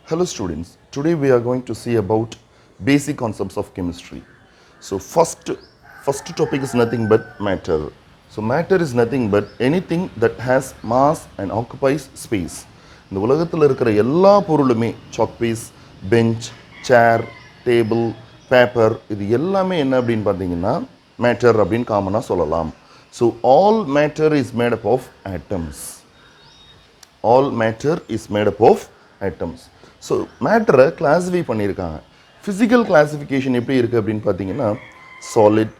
Hello students, today we are going to see about basic concepts of chemistry. So first topic is nothing but matter. So matter is nothing but anything that has mass and occupies space. இந்த உலகத்தில் இருக்கிற எல்லா பொருளுமே chalk piece, bench, chair, table, paper இது எல்லாமே என்ன அப்படின்னு பார்த்தீங்கன்னா மேட்டர் அப்படின்னு காமனாக சொல்லலாம். So all matter is made up of atoms. All matter is made up of atoms. So மேட்டரை கிளாஸிஃபை பண்ணியிருக்காங்க. ஃபிசிக்கல் கிளாஸிஃபிகேஷன் எப்படி இருக்குது அப்படின்னு பார்த்தீங்கன்னா சாலிட்,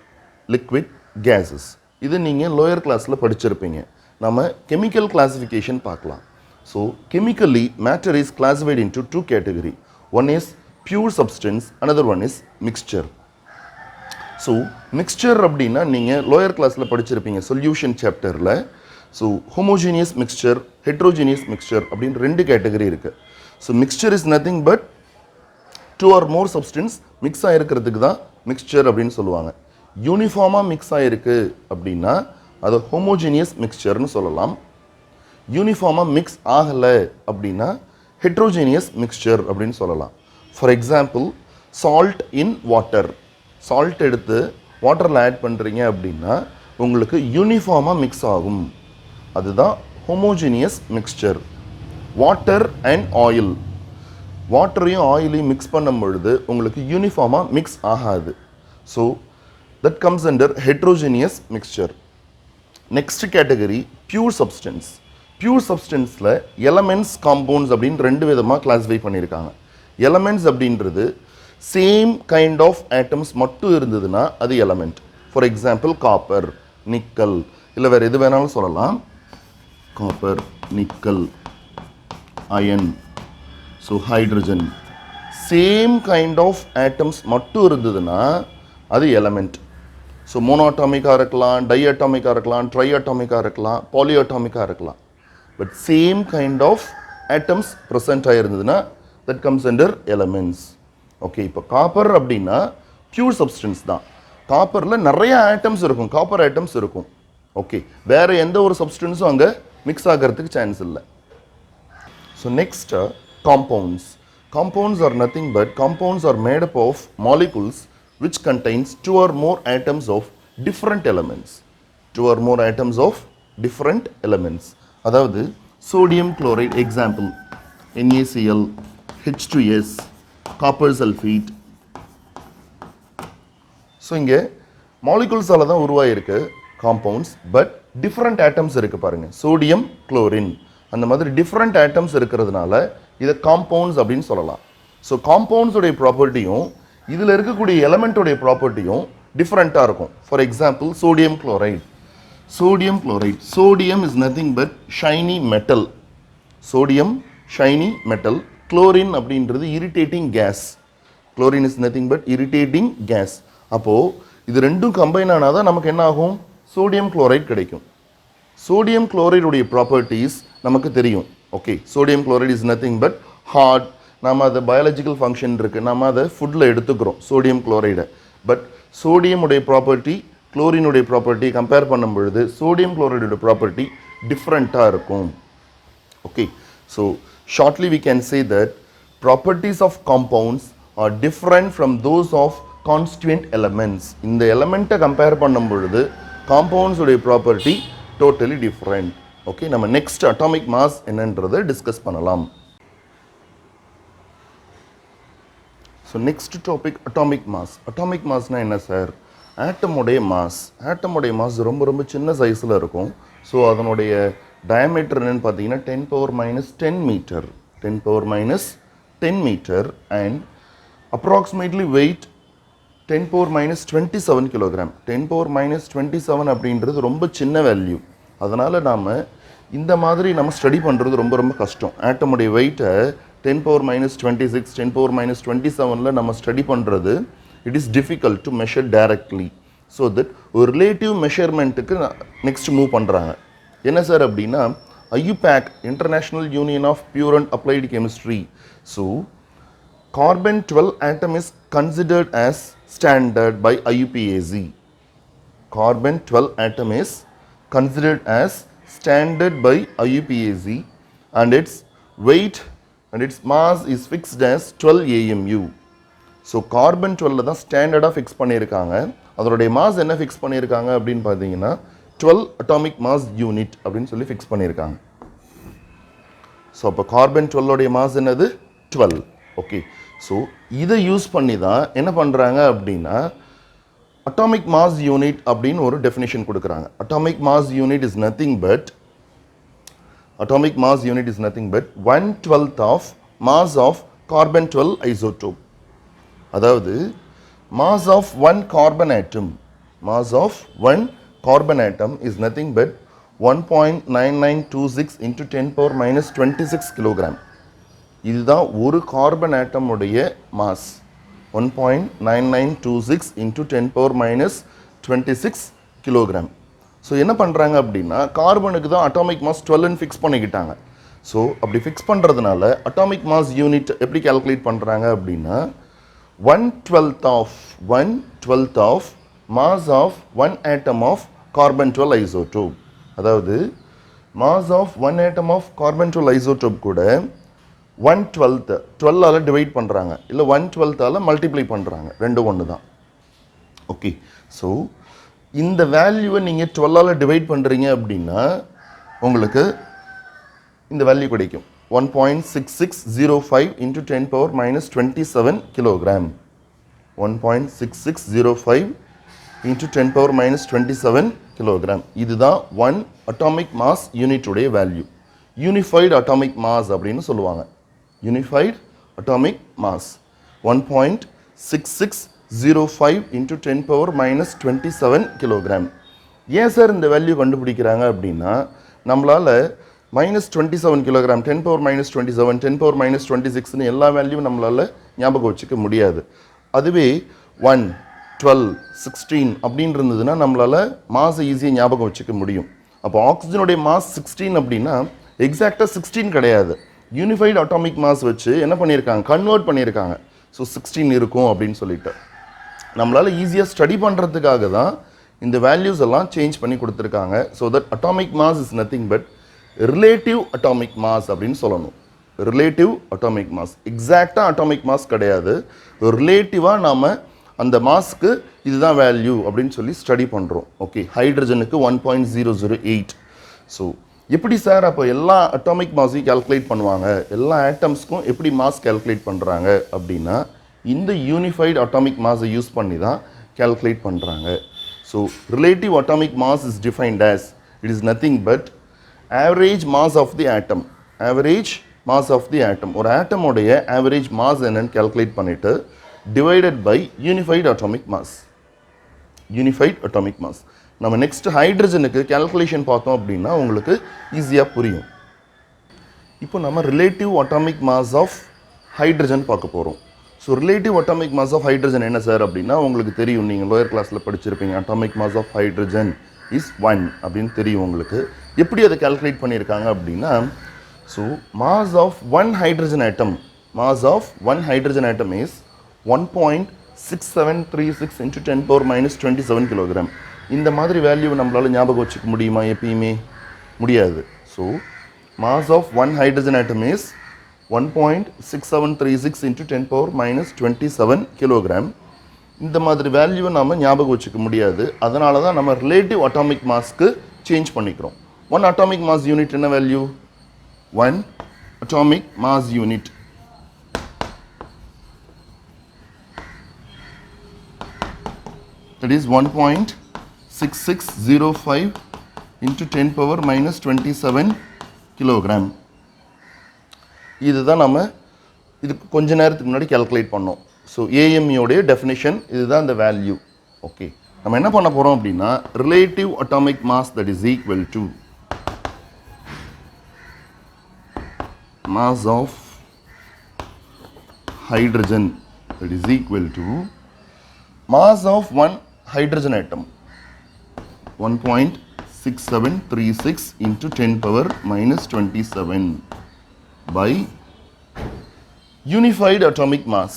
லிக்விட், கேஸஸ். இது நீங்கள் லோயர் கிளாஸில் படிச்சிருப்பீங்க. நம்ம கெமிக்கல் கிளாஸிஃபிகேஷன் பார்க்கலாம். So chemically matter is classified into two category. One is pure substance, another one is mixture. So mixture அப்படின்னா நீங்கள் லோயர் கிளாஸில் படிச்சிருப்பீங்க சொல்யூஷன் சாப்டரில். So homogeneous mixture, heterogeneous mixture அப்படின்னு ரெண்டு கேட்டகரி இருக்குது. So mixture is nothing but two or more substance mix ஆகிருக்கிறதுக்கு தான் மிக்ஸ்சர் அப்படின்னு சொல்லுவாங்க. யூனிஃபார்மாக மிக்ஸ் ஆகிருக்கு அப்படின்னா அதை ஹோமோஜீனியஸ் மிக்ஸ்சர்னு சொல்லலாம். யூனிஃபார்மாக மிக்ஸ் ஆகலை அப்படின்னா ஹெட்ரோஜீனியஸ் மிக்ஸ்சர் அப்படின்னு சொல்லலாம். For example salt in water. Salt எடுத்து வாட்டரில் ஆட் பண்ணுறீங்க அப்படின்னா உங்களுக்கு யூனிஃபார்மாக மிக்ஸ் ஆகும். அதுதான் homogeneous mixture. Water and oil, வாட்டரையும் ஆயிலையும் மிக்ஸ் பண்ணும் பொழுது உங்களுக்கு யூனிஃபார்மாக மிக்ஸ் ஆகாது. So that comes under heterogeneous mixture. Next category pure substance. Pure சப்ஸ்டன்ஸில் எலமெண்ட்ஸ், காம்பவுண்ட்ஸ் அப்படின்னு ரெண்டு விதமாக கிளாஸிஃபை பண்ணியிருக்காங்க. எலமெண்ட்ஸ் அப்படின்றது சேம் கைண்ட் ஆஃப் ஆட்டம்ஸ் மட்டும் இருந்ததுன்னா அது element. For example copper, nickel, இல்லை வேறு எது வேணாலும் சொல்லலாம். Copper, nickel, iron, so hydrogen, same kind of atoms மட்டும் இருந்ததுன்னா அது எலமெண்ட். ஸோ மோனோஅட்டாமிக்காக இருக்கலாம், டை அட்டாமிக்காக இருக்கலாம், ட்ரை அட்டாமிக்காக இருக்கலாம், பாலி அட்டாமிக்காக இருக்கலாம். But same kind of atoms present ஆகிருந்ததுன்னா that comes under elements. Okay, இப்போ காப்பர் அப்படின்னா பியூர் சப்ஸ்டன்ஸ் தான். காப்பரில் நிறைய ஆட்டம்ஸ் இருக்கும், காப்பர் ஆட்டம்ஸ் இருக்கும். ஓகே, வேறு எந்த ஒரு சப்ஸ்டன்ஸும் அங்கே மிக்ஸ் ஆகிறதுக்கு சான்ஸ் இல்லை. So next compounds. Compounds are nothing but compounds are made up of molecules which contains two or more atoms of different elements. Two or more atoms of different elements. அதாவது sodium chloride example NaCl, H2S, copper sulfate. So இங்கே மாலிகுல்ஸால் தான் உருவாகிருக்கு compounds. But different atoms இருக்குது பாருங்கள். Sodium, chlorine, அந்த மாதிரி different atoms இருக்கிறதுனால இதை compounds அப்படின்னு சொல்லலாம். ஸோ காம்பவுண்ட்ஸுடைய ப்ராப்பர்ட்டியும் இதில் இருக்கக்கூடிய எலமெண்ட்டோடைய ப்ராப்பர்ட்டியும் டிஃப்ரெண்ட்டாக இருக்கும். For example sodium chloride. Sodium chloride, sodium is nothing but shiny metal. Sodium shiny metal. Chlorine அப்படின்றது irritating gas. Chlorine is nothing but irritating gas. அப்போது இது ரெண்டும் கம்பைன் ஆனால் தான் நமக்கு என்ன ஆகும்? சோடியம் குளோரைட் கிடைக்கும். சோடியம் குளோரைடுடைய ப்ராப்பர்ட்டிஸ் நமக்கு தெரியும். Okay, sodium chloride is nothing but hard. நம்ம அதை பயாலஜிக்கல் ஃபங்க்ஷன் இருக்குது, நம்ம அதை ஃபுட்டில் எடுத்துக்கிறோம் சோடியம் குளோரைடை. பட் சோடியமுடைய ப்ராப்பர்ட்டி குளோரினுடைய ப்ராப்பர்ட்டி கம்பேர் பண்ணும் பொழுது சோடியம் குளோரைடோட ப்ராப்பர்ட்டி டிஃப்ரெண்ட்டாக இருக்கும். Okay, so shortly we can say that properties of compounds are different from those of constituent elements. இந்த எலமெண்ட்டை கம்பேர் பண்ணும் பொழுது காம்பவுண்ட்ஸுடைய ப்ராப்பர்ட்டி டோட்டலி டிஃப்ரெண்ட். ஓகே, நம்ம நெக்ஸ்ட் அட்டாமிக் மாஸ் என்னன்றதை டிஸ்கஸ் பண்ணலாம். So next topic atomic mass. Atomic மாஸ்னால் என்ன சார்? ஆட்டமுடைய மாஸ். ஆட்டமுடைய மாஸ் ரொம்ப ரொம்ப சின்ன சைஸில் இருக்கும். ஸோ அதனுடைய டயமீட்டர் என்னென்னு பார்த்தீங்கன்னா 10⁻10 metre. 10⁻10 metre and approximately weight 10⁻27 kilogram. 10⁻27 அப்படின்றது ரொம்ப சின்ன வேல்யூ. அதனால் நாம் இந்த மாதிரி நம்ம ஸ்டடி பண்ணுறது ரொம்ப ரொம்ப கஷ்டம். ஆட்டமுடைய வெயிட்டை 10⁻26, 10⁻27 நம்ம ஸ்டடி பண்ணுறது it is difficult to measure directly. So that ஒரு ரிலேட்டிவ் மெஷர்மெண்ட்டுக்கு நெக்ஸ்ட் மூவ் பண்ணுறாங்க. என்ன சார் அப்படின்னா IUPAC, international union of pure and applied chemistry. So carbon 12 atom is considered as standard by IUPAC. Carbon 12 atom is considered as standard by IUPAC and its weight and its mass is fixed as 12 AMU. So carbon 12 தான் ஸ்டாண்டர்டாக fix பண்ணியிருக்காங்க. அதோடைய mass என்ன fix பண்ணியிருக்காங்க அப்படின்னு பார்த்தீங்கன்னா 12 atomic mass unit அப்படின்னு சொல்லி ஃபிக்ஸ் பண்ணியிருக்காங்க. ஸோ அப்போ கார்பன் 12 மாஸ் என்னது 12. ஓகே, ஸோ இதை யூஸ் பண்ணி தான் என்ன பண்ணுறாங்க அப்படின்னா அட்டாமிக் மாஸ் யூனிட் அப்படின்னு ஒரு டெஃபினிஷன் கொடுக்குறாங்க. Atomic mass unit is nothing but 1/12 of mass of carbon 12 isotope. அதாவது mass of one carbon atom is nothing but 1.9926 into 10 power minus 26 kilogram. இதுதான் ஒரு கார்பன் ஆட்டம் உடைய mass 1.9926 into 10 power minus 26 kilogram. So என்ன பண்ணுறாங்க அப்படின்னா கார்பனுக்கு தான் atomic mass 12ன்னு fix பண்ணிக்கிட்டாங்க. So அப்படி ஃபிக்ஸ் பண்ணுறதுனால அட்டாமிக் மாஸ் யூனிட் எப்படி கால்குலேட் பண்ணுறாங்க அப்படின்னா 1/12 of mass of one atom of carbon 12 isotope. அதாவது mass of one atom of carbon 12 isotope கூட 1/12 12ஆல் டிவைட் பண்ணுறாங்க, இல்லை 1/12ஆல் மல்டிப்ளை பண்ணுறாங்க, ரெண்டு ஒன்று தான். ஓகே, ஸோ இந்த வேல்யூவை நீங்கள் 12ஆல் டிவைட் பண்ணுறீங்க அப்படின்னா உங்களுக்கு இந்த வேல்யூ கிடைக்கும் 1.6605 into 10 power minus 27 kilogram. 1.6605 into 10 power minus 27 kilogram. இதுதான் 1 atomic mass unit உடைய வேல்யூ. யூனிஃபைடு அட்டாமிக் மாஸ் அப்படின்னு சொல்லுவாங்க. Unified atomic mass 1.6605 into 10 power minus 27 kilogram. ஏன் சார் இந்த வேல்யூ கண்டுபிடிக்கிறாங்க அப்படின்னா நம்மளால் -27 kilogram 10 power minus 27 10 power minus 26ன்னு எல்லா வேல்யூவும் நம்மளால் ஞாபகம் வச்சுக்க முடியாது. அதுவே 1 12 16 அப்படின்னு இருந்ததுன்னா நம்மளால் மாஸ் ஈஸியாக ஞாபகம் வச்சுக்க முடியும். அப்போ ஆக்சிஜனுடைய மாஸ் 16 அப்படின்னா எக்ஸாக்டாக 16 கிடையாது, யூனிஃபைடு அட்டாமிக் மாஸ் வச்சு என்ன பண்ணியிருக்காங்க, கன்வெர்ட் பண்ணியிருக்காங்க. ஸோ 16 இருக்கும் அப்படின்னு சொல்லிட்டு நம்மளால் ஈஸியாக ஸ்டடி பண்ணுறதுக்காக தான் இந்த வேல்யூஸ் எல்லாம் சேஞ்ச் பண்ணி கொடுத்துருக்காங்க. So that atomic mass is nothing but relative atomic mass அப்படின்னு சொல்லணும். ரிலேட்டிவ் அட்டாமிக் மாஸ், எக்ஸாக்டாக அட்டாமிக் மாஸ் கிடையாது, ரிலேட்டிவாக நாம் அந்த மாஸ்க்கு இதுதான் வேல்யூ அப்படின்னு சொல்லி ஸ்டடி பண்ணுறோம். ஓகே, ஹைட்ரஜனுக்கு 1.008. ஸோ எப்படி சார் அப்போ எல்லா அட்டாமிக் மாஸையும் கால்குலேட் பண்ணுவாங்க, எல்லா ஆட்டம்ஸ்க்கும் எப்படி மாஸ் கால்குலேட் பண்ணுறாங்க அப்படின்னா இந்த யூனிஃபைடு அட்டாமிக் மாஸை யூஸ் பண்ணி தான் கால்குலேட் பண்ணுறாங்க. So relative atomic mass is defined as it is nothing but average mass of the atom. Average mass of the atom, ஒரு ஆட்டமோடைய ஆவரேஜ் மாஸ் என்னன்னு கால்குலேட் பண்ணிவிட்டு divided by unified atomic mass. Unified atomic mass. நம்ம next ஹைட்ரஜனுக்கு calculation பார்த்தோம் அப்படின்னா உங்களுக்கு ஈஸியாக புரியும். இப்போ நம்ம relative atomic mass of hydrogen பார்க்க போகிறோம். So relative atomic mass of hydrogen என்ன சார் அப்படின்னா உங்களுக்கு தெரியும், நீங்கள் லோயர் கிளாஸில் படிச்சிருப்பீங்க. Atomic mass of hydrogen is 1 அப்படின்னு தெரியும் உங்களுக்கு. எப்படி அதை கால்குலேட் பண்ணியிருக்காங்க அப்படின்னா so mass of one hydrogen atom, mass of one hydrogen atom is 1.6736 into 10 power minus 27 kilogram. இந்த மாதிரி வேல்யூ நம்மளால் ஞாபகம் வச்சுக்க முடியுமா? எப்பயுமே முடியாது. So mass of one hydrogen atom is 1.6736 into 10 power minus 27 kilogram. இந்த மாதிரி வேல்யூவை நாம் ஞாபகம் வச்சுக்க முடியாது. அதனால தான் நம்ம ரிலேட்டிவ் அட்டாமிக் மாஸ்க்கு சேஞ்ச் பண்ணிக்கிறோம். ஒன் அட்டாமிக் மாஸ் யூனிட் என்ன value? 1 atomic mass unit that is 1.6605 into 10 power minus 27 kilogram. இதுதான் நம்ம இதுக்கு கொஞ்ச நேரத்துக்கு முன்னாடி கால்குலேட் பண்ணோம். ஸோ ஏஎம்இயோடைய டெஃபினிஷன் இதுதான் இந்த வேல்யூ. ஓகே, நம்ம என்ன பண்ண போகிறோம் அப்படின்னா relative atomic mass that is equal to mass of hydrogen that is equal to mass of one hydrogen atom 1.6736 into 10 power minus 27 by unified atomic mass.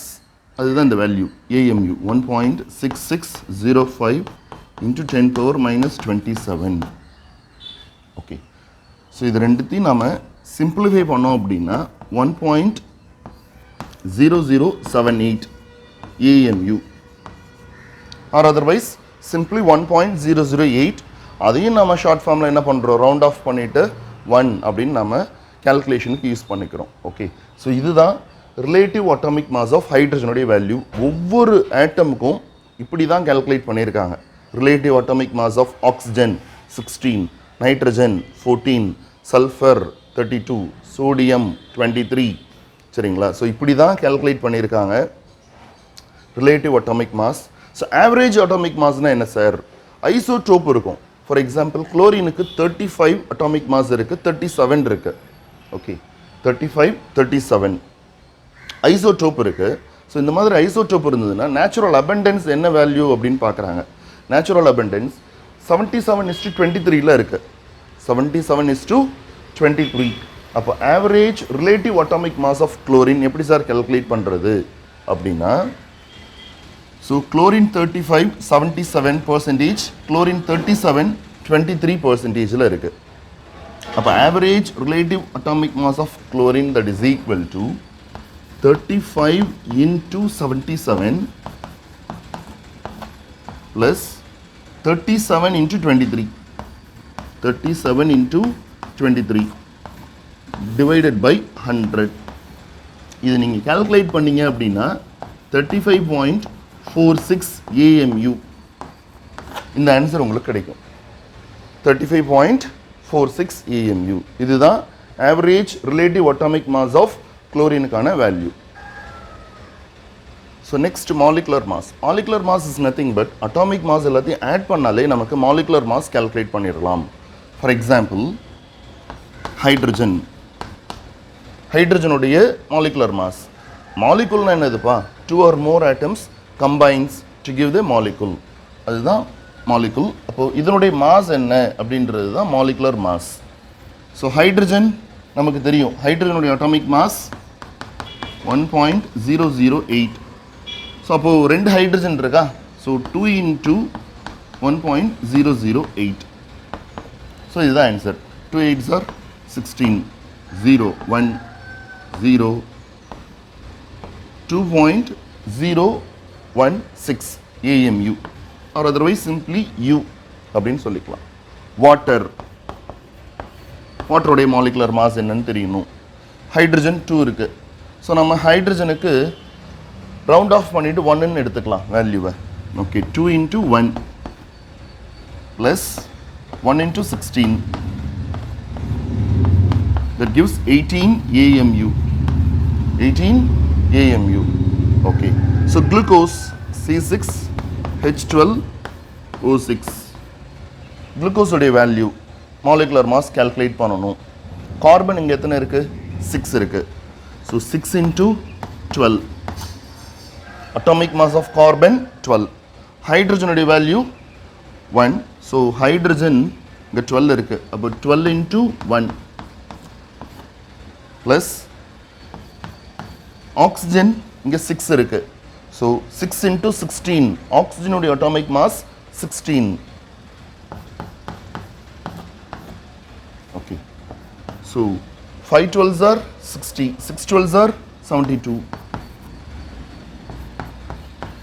அதுதான் இந்த value AMU 1.6605 into 10 power minus 27. Okay, so இது ரெண்டுத்தையும் நாம் simplify பண்ணோம் அப்படின்னா 1.6605 1.0078 AMU or otherwise simply 1.008. அதையும் நம்ம short ஃபார்மில் என்ன பண்ணுறோம், ரவுண்ட் ஆஃப் பண்ணிவிட்டு 1 அப்படின்னு நம்ம கேல்குலேஷனுக்கு யூஸ் பண்ணிக்கிறோம். ஓகே, ஸோ இதுதான் ரிலேட்டிவ் அட்டாமிக் மாஸ் ஆஃப் ஹைட்ரஜனுடைய வேல்யூ. ஒவ்வொரு ஆட்டமுக்கும் இப்படி தான் கேல்குலேட் பண்ணியிருக்காங்க. Relative atomic mass of oxygen 16, nitrogen 14, sulphur 32, sodium 23. சரிங்களா? ஸோ இப்படி தான் கேல்குலேட் பண்ணியிருக்காங்க relative atomic mass. So average atomic மாஸ்னால் என்ன சார்? ஐசோடோப் இருக்கும். ஃபார் எக்ஸாம்பிள் குளோரினுக்கு 35 அட்டாமிக் மாஸ் இருக்குது, 37 இருக்குது. ஓகே, 35, 37 ஐசோடோப் இருக்குது. ஸோ இந்த மாதிரி ஐசோடோப் இருந்ததுன்னா நேச்சுரல் அபண்டன்ஸ் என்ன வேல்யூ அப்படின்னு பார்க்குறாங்க. நேச்சுரல் அபண்டன்ஸ் 77:23 இருக்குது. 77:23. அப்போ average relative atomic mass of chlorine எப்படி சார் கேல்குலேட் பண்ணுறது அப்படின்னா, ஸோ குளோரின் 35 77%, குளோரின் 37 23% இருக்குது. அப்போ average relative atomic mass of chlorine that is equal to 35 into 77 plus 37 into 23. 37 into 23 divided by 100. இது நீங்கள் கால்குலேட் பண்ணீங்க அப்படின்னா 35.46 AMU. இந்த ஆன்சர் உங்களுக்கு கிடைக்கும். 35.46 AMU. இதுதான் average relative atomic mass of குளோரினுக்கான value. So next molecular mass. Molecular mass is nothing but atomic mass எல்லாத்தையும் ஆட் பண்ணாலே நமக்கு மாலிகுலர் மாஸ் கால்குலேட் பண்ணிடலாம். For example hydrogen. ஹைட்ரஜனுடைய மாலிகுலர் மாஸ். மாலிகுல்னா என்னதுப்பா? 2 or more atoms combines to give the molecule. அதுதான் molecule. அப்போது இதனுடைய மாஸ் என்ன அப்படின்றது தான் மாலிகுலர் மாஸ். ஸோ ஹைட்ரஜன் நமக்கு தெரியும். ஹைட்ரஜனுடைய அட்டாமிக் மாஸ் 1.008. ஸோ அப்போது 2 ஹைட்ரஜன் இருக்கா? So 2 into 1.008. ஸோ இதுதான் answer. 2 8s are 16. 0 1 0 2.016 AMU or otherwise simply U அப்படின்னு சொல்லிக்கலாம். வாட்டர். வாட்டருடைய மாலிகுலர் மாஸ் என்னன்னு தெரியணும். ஹைட்ரஜன் 2 இருக்குது. ஸோ நம்ம ஹைட்ரஜனுக்கு ரவுண்ட் ஆஃப் பண்ணிவிட்டு 1ன்னு எடுத்துக்கலாம் வேல்யூவை. Okay, 2 into 1 plus 1 into 16 that gives 18 AMU. 18 AMU. Okay, so glucose C6H12O6. glucose உடைய வேல்யூ மாலிகுலர் மாஸ் கால்குலேட் பண்ணணும். கார்பன் இங்கே எத்தனை இருக்குது? 6 இருக்குது. So 6 into 12. Atomic mass of carbon 12. ஹைட்ரஜனுடைய வேல்யூ 1. ஸோ ஹைட்ரஜன் இங்கே 12 இருக்குது. அப்போ 12 into 1 ப்ளஸ் ஆக்சிஜன் இங்கே 6 இருக்குது. So 6 into 16. ஆக்சிஜனுடைய atomic mass 16. Okay, so 5 12s are 60. 6 12s are 72.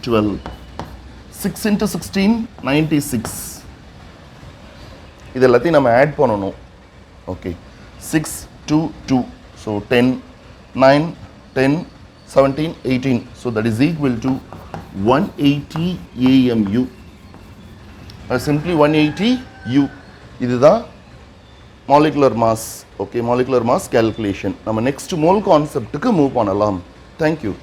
12. 6 into 16 96. இது எல்லாத்தையும் நம்ம ஆட் பண்ணணும். Okay, 6 2 2. So 10 9 10 17 18. So that is equal to 180 AMU. Simply 180 U. இதுதான் molecular mass. Okay, molecular mass calculation. நம்ம next mole concept க்கு move பண்ணலாம். Thank you.